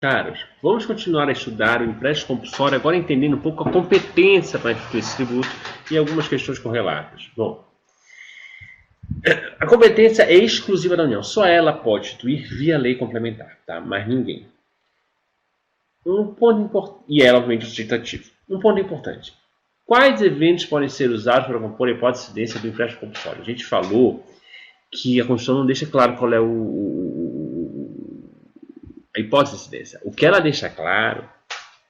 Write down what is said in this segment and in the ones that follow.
Caros, vamos continuar a estudar o empréstimo compulsório, agora entendendo um pouco a competência para instituir esse tributo e algumas questões correlatas. Bom, a competência é exclusiva da União, só ela pode instituir via lei complementar, tá? Mais ninguém. Um ponto importante, e ela, obviamente, sustentativo. Um ponto importante. Quais eventos podem ser usados para compor a hipótese de incidência do empréstimo compulsório? A gente falou que a Constituição não deixa claro qual é a hipótese de incidência. O que ela deixa claro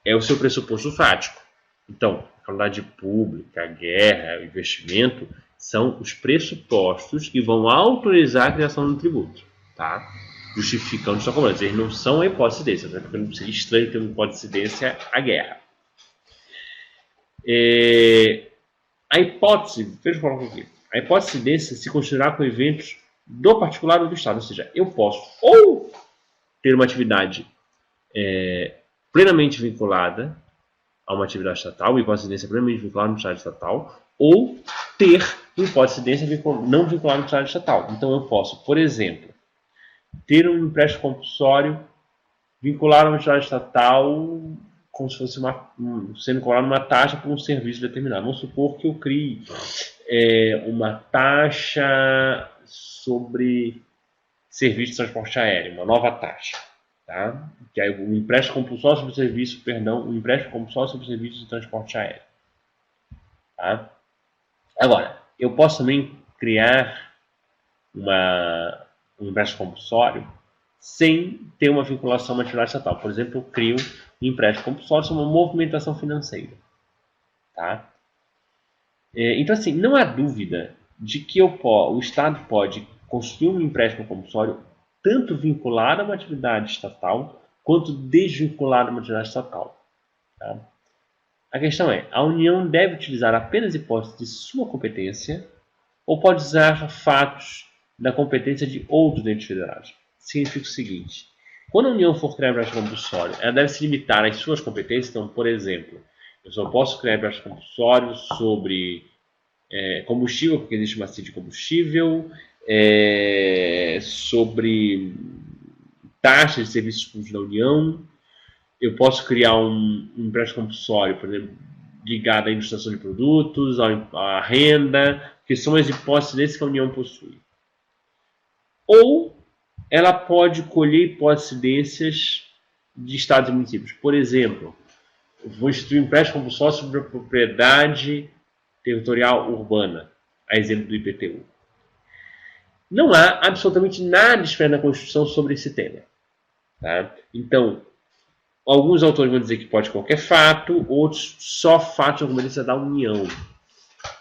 é o seu pressuposto fático. Então, a calamidade pública, a guerra, o investimento são os pressupostos que vão autorizar a criação do tributo, tá? Justificando sua cobrança. Eles não são a hipótese de incidência, né? Porque não seria estranho ter uma hipótese de incidência a guerra. A hipótese, veja o que aqui. A hipótese de incidência se considerar com eventos do particular ou do Estado, ou seja, eu posso ou ter uma atividade plenamente vinculada a uma atividade estatal, uma hipótese de incidência plenamente vinculada no Estado estatal, ou ter uma hipótese de incidência não vinculada no Estado estatal. Então eu posso, por exemplo, ter um empréstimo compulsório vinculado a uma atividade estatal como se fosse sendo cobrado uma taxa por um serviço determinado. Vamos supor que eu crie uma taxa sobre serviço de transporte aéreo, uma nova taxa. Tá? Que é o empréstimo compulsório sobre o serviço, o empréstimo compulsório sobre o serviço de transporte aéreo. Tá? Agora, eu posso também criar um empréstimo compulsório sem ter uma vinculação a uma atividade estatal. Por exemplo, eu crio um empréstimo compulsório sobre uma movimentação financeira. Tá? Então, assim, não há dúvida de que o Estado pode construir um empréstimo compulsório tanto vinculado a uma atividade estatal quanto desvinculado a uma atividade estatal. Tá? A questão é, a União deve utilizar apenas hipóteses de sua competência ou pode usar fatos da competência de outros entes federados? Significa o seguinte, quando a União for criar empréstimo compulsório, ela deve se limitar às suas competências. Então, por exemplo, eu só posso criar empréstimo compulsório sobre combustível, porque existe uma CID de combustível, sobre taxas de serviços públicos da União. Eu posso criar um empréstimo compulsório, por exemplo, ligado à ilustração de produtos, à renda, que são as hipóteses desses que a União possui. Ou ela pode colher hipóteses de estados e municípios. Por exemplo, eu vou instituir um empréstimo compulsório sobre a propriedade territorial urbana, a exemplo do IPTU. Não há absolutamente nada escrito na Constituição sobre esse tema. Tá? Então, alguns autores vão dizer que pode qualquer fato, outros só fatos de competência da União.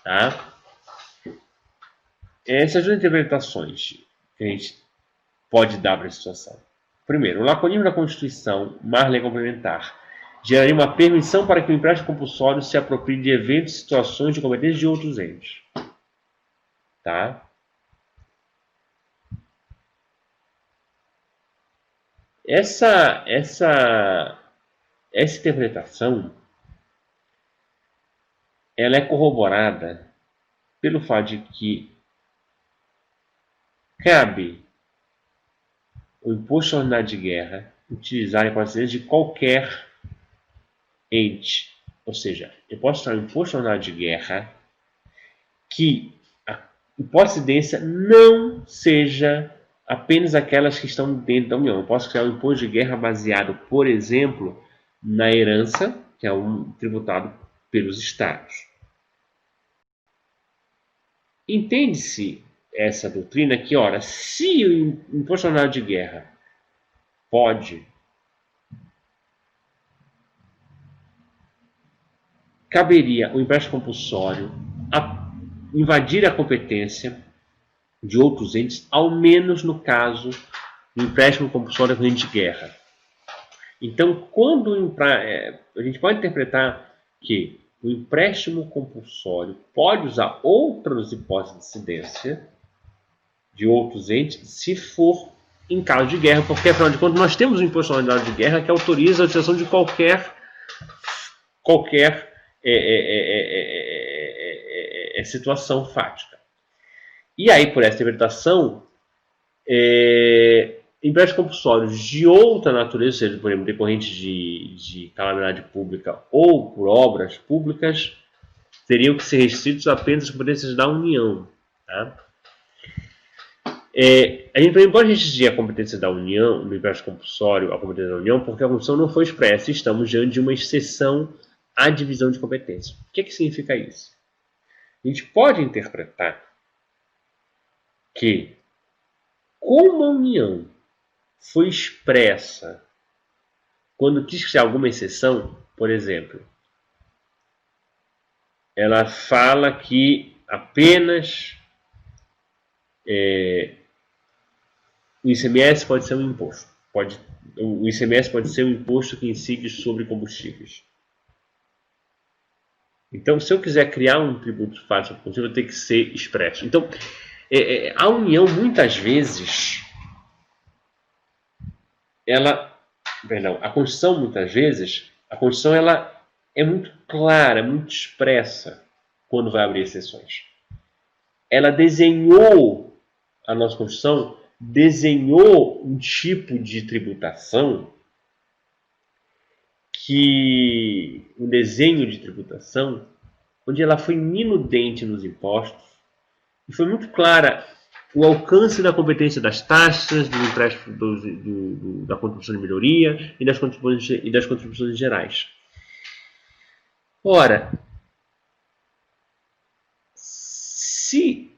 Tá? Essas duas interpretações que a gente pode dar para a situação. Primeiro, o laconismo da Constituição, mais lei complementar, geraria uma permissão para que o empréstimo compulsório se aproprie de eventos e situações de competência de outros entes. Tá? Essa interpretação ela é corroborada pelo fato de que cabe o imposto ordinário de guerra utilizar em hipótese de qualquer ente. Ou seja, eu posso usar um imposto ordinário de guerra que a hipótese não seja apenas aquelas que estão dentro da União. Eu posso criar um imposto de guerra baseado, por exemplo, na herança, que é um tributado pelos estados. Entende-se essa doutrina que, ora, se o imposto ordinário de guerra pode, caberia o empréstimo compulsório a invadir a competência de outros entes, ao menos no caso do empréstimo compulsório com ente de guerra. Então, quando a gente pode interpretar que o empréstimo compulsório pode usar outras hipóteses de incidência de outros entes se for em caso de guerra, porque afinal de contas nós temos um imposto ordinário de guerra que autoriza a utilização de qualquer situação fática. E aí, por essa interpretação, empréstimos compulsórios de outra natureza, seja, por exemplo, decorrentes de calamidade pública ou por obras públicas, teriam que ser restritos apenas às competências da União. Tá? A gente também pode restringir a competência da União, no empréstimo compulsório, a competência da União, porque a condição não foi expressa e estamos diante de uma exceção à divisão de competência. O que significa isso? A gente pode interpretar que, como a União foi expressa quando quis criar alguma exceção, por exemplo, ela fala que apenas o ICMS pode ser um imposto. O ICMS pode ser um imposto que incide sobre combustíveis. Então, se eu quiser criar um tributo fácil sobre combustível, tem que ser expresso. Então, a União, muitas vezes, a Constituição, muitas vezes, a Constituição ela é muito clara, muito expressa quando vai abrir exceções. Ela desenhou, a nossa Constituição desenhou um tipo de tributação um desenho de tributação onde ela foi minudente nos impostos e foi muito clara o alcance da competência das taxas, do empréstimo, da contribuição de melhoria e das contribuições gerais. Ora, se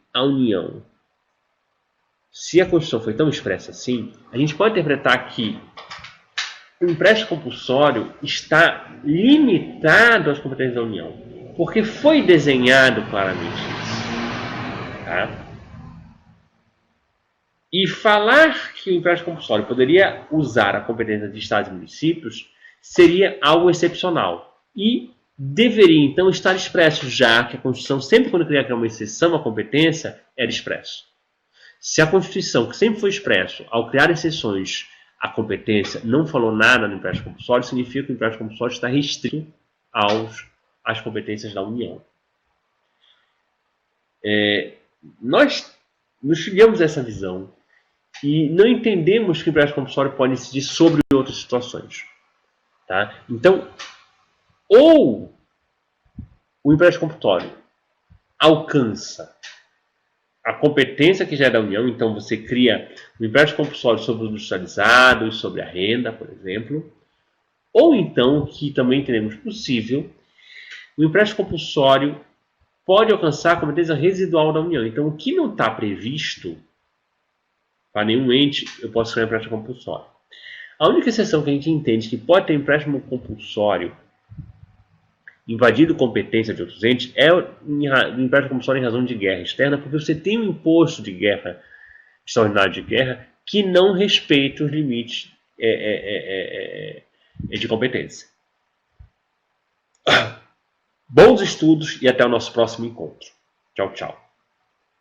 a Constituição foi tão expressa assim, a gente pode interpretar que o empréstimo compulsório está limitado às competências da União, porque foi desenhado claramente isso. Tá? E falar que o empréstimo compulsório poderia usar a competência de estados e municípios seria algo excepcional e deveria então estar expresso, já que a Constituição, sempre quando queria criar uma exceção à competência, era expresso. Se a Constituição, que sempre foi expresso, ao criar exceções à competência, não falou nada no empréstimo compulsório, significa que o empréstimo compulsório está restrito às competências da União. Nós nos filiamos a essa visão e não entendemos que o empréstimo compulsório pode incidir sobre outras situações. Tá? Então, ou o empréstimo compulsório alcança a competência que já é da União, então você cria um empréstimo compulsório sobre os industrializados, sobre a renda, por exemplo, ou então, que também teremos possível, o empréstimo compulsório pode alcançar a competência residual da União. Então, o que não está previsto para nenhum ente, eu posso criar um empréstimo compulsório. A única exceção que a gente entende que pode ter empréstimo compulsório invadido competência de outros entes é o empréstimo compulsório em razão de guerra externa, porque você tem um imposto de guerra, extraordinário de guerra, que não respeita os limites de competência. Bons estudos e até o nosso próximo encontro. Tchau, tchau.